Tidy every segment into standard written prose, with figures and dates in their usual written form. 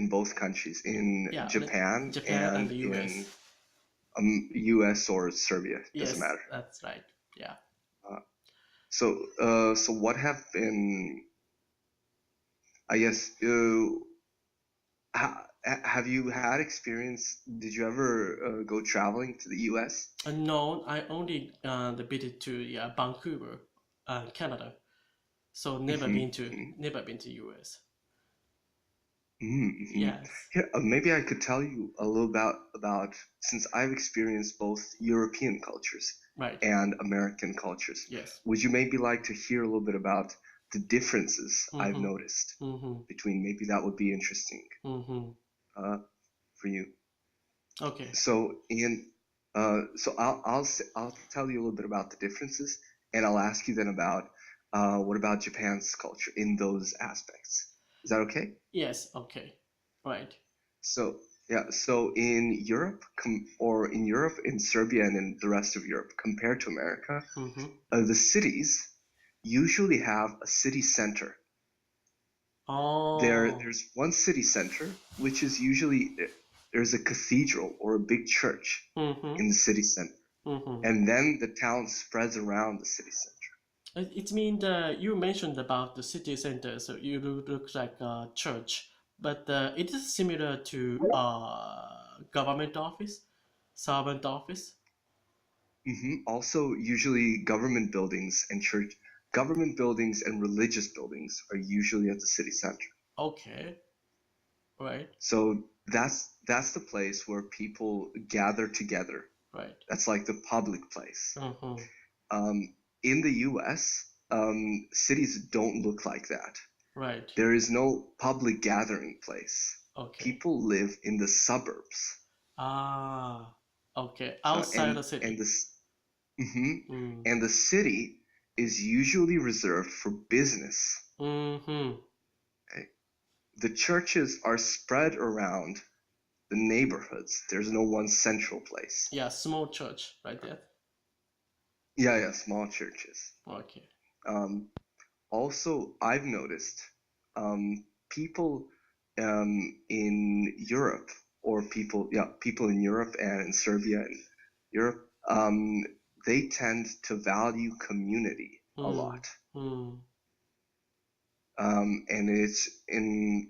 both countries, in Yeah, Japan Japan and and the in US. US or Serbia, doesn't Yes, matter. that's right. Yeah. Uh, so what have been, I guess, have you had experience? Did you ever go traveling to the US? No, I only been to Vancouver, Canada. So never been to US. Mm-hmm. Yes. Here, maybe I could tell you a little about since I've experienced both European cultures Right. and American cultures. Yes. Would you maybe like to hear a little bit about the differences I've Mm-hmm. noticed Mm-hmm. between? Maybe that would be interesting Mm-hmm. uh, for you. Okay. So I'll tell you a little bit about the differences, and I'll ask you then about what about Japan's culture in those aspects. Is that okay? Yes. Okay. Right. So yeah, so in Europe, in Serbia and in the rest of Europe, compared to America, Mm-hmm. the cities usually have a city center. Oh. There's one city center, which is usually there's a cathedral or a big church Mm-hmm. in the city center, Mm-hmm. and then the town spreads around the city center. It means you mentioned about the city center, so you look like a church, but it is similar to government office, servant office. Also, usually government buildings and religious buildings are usually at the city center. Okay. Right. So that's the place where people gather together. Right. That's like the public place. Mm-hmm. In the US, cities don't look like that. Right. There is no public gathering place. Okay. People live in the suburbs. Ah. Okay. So Outside the and city. this mhm. Mm. And the city is usually reserved for business. Mm-hmm. Okay? The churches are spread around the neighborhoods. There's no one central place. Yeah, small church, right there. Yeah, small churches. Okay. Um, Also, I've noticed people in Europe, or people in Europe and in Serbia and Europe, they tend to value community a Mm. lot. Mm. And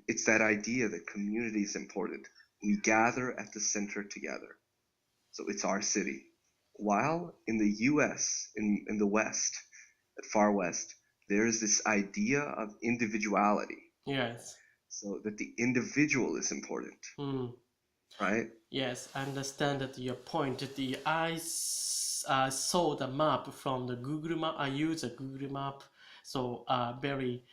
it's that idea that community is important. We gather at the center together. So it's our city. While in the US, in the West, at far West, there is this idea of individuality. Yes. So that the individual is important, Mm. right? Yes, I understand that your point. Saw the map from the Google Map. I use a Google Map, so very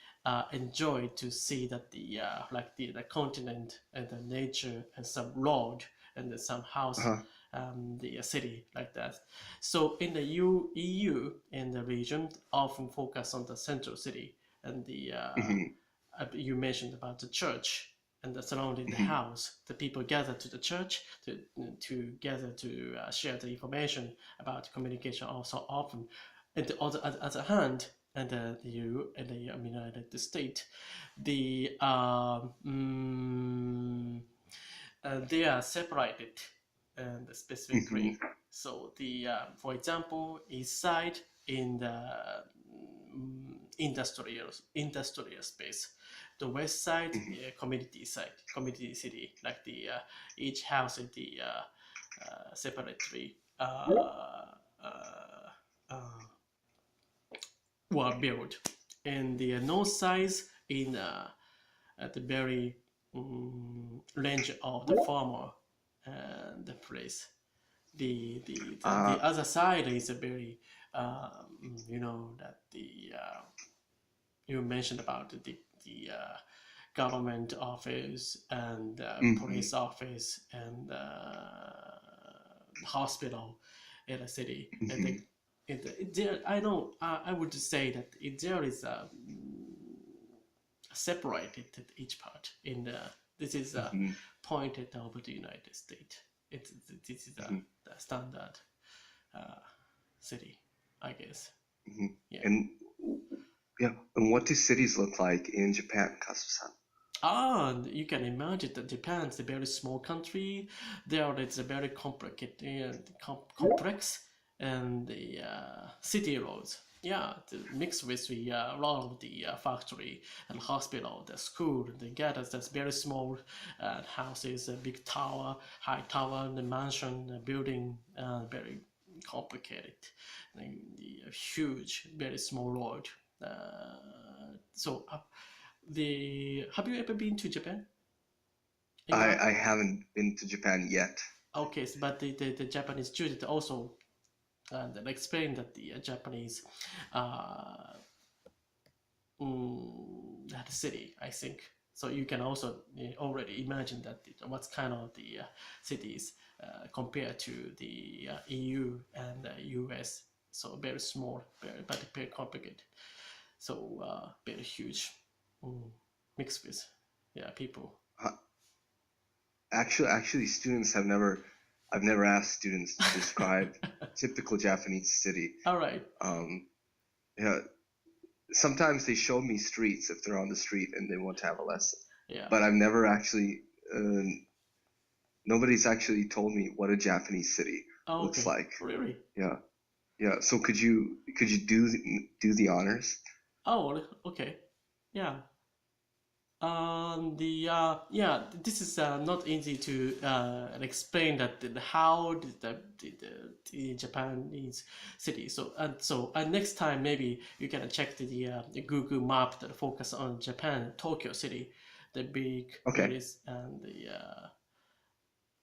enjoy to see that the continent and the nature and some road and some house, Uh-huh. the city like that. So in the EU in the region often focus on the central city and Hmm. you mentioned about the church and the surrounding the Hmm. house. The people gather to the church to gather to share the information about communication also often. And on the other hand, and the state, they are separated and specifically. Hmm. So for example, east side in the industrial space, the west side, Hmm. community city, like each house in the separately uh, were built, and the north side in at the very range of the farmer and the place. The Uh, other side is a very that you mentioned about government office and police hmm. office and hospital in a city. And Hmm. there, I know I would say that there is a separated each part in the this is a Hmm. pointed over the United States. It's this is Hmm. the standard uh, city, I guess. Hmm. Yeah. And yeah, and what do cities look like in Japan, Kazu-san? And you can imagine that Japan is a very small country. There it's a very complicated, complex, and the city roads. Yeah, mixed with the a lot of the factory and hospital, the school, the ghettos that's very small, houses, a big tower, high tower, the mansion, the building, very complicated, and the huge, very small road. So have you ever been to Japan? I haven't been to Japan yet. Okay, so, but the Japanese student also explained that the Japanese that city, I think. So you can also already imagine that what's kind of the cities compared to the EU and US. So very small, but very complicated. So very huge, mixed with people. Actually, I've never asked students to describe typical Japanese city. All right. Yeah, sometimes they show me streets if they're on the street and they want to have a lesson. Yeah. But I've never actually, nobody's actually told me what a Japanese city looks like. Really? Yeah, yeah. So could you do the honors? Oh, okay. Yeah. This is not easy to explain that how the Japanese city. So next time maybe you can check the Google map that focus on Japan, Tokyo city, the big cities, and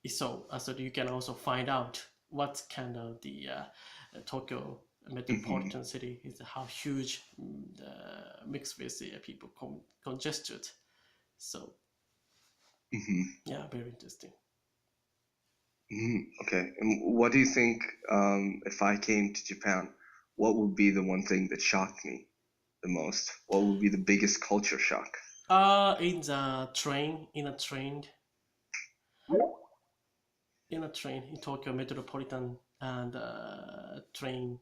so you can also find out what kind of the Tokyo metropolitan city is, how huge the mixed with the people congested. So yeah, very interesting. Okay, and what do you think if I came to Japan, what would be the one thing that shocked me the most? What would be the biggest culture shock? In a train in Tokyo metropolitan, and train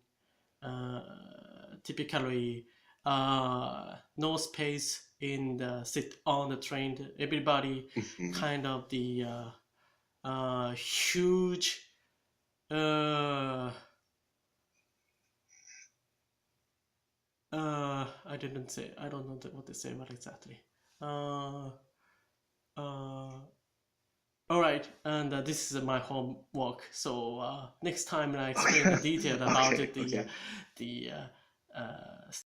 typically no space in the sit on the train. Everybody kind of the huge I didn't say, I don't know what to say what exactly. All right, and this is my homework. So next time I explain the detail about it, the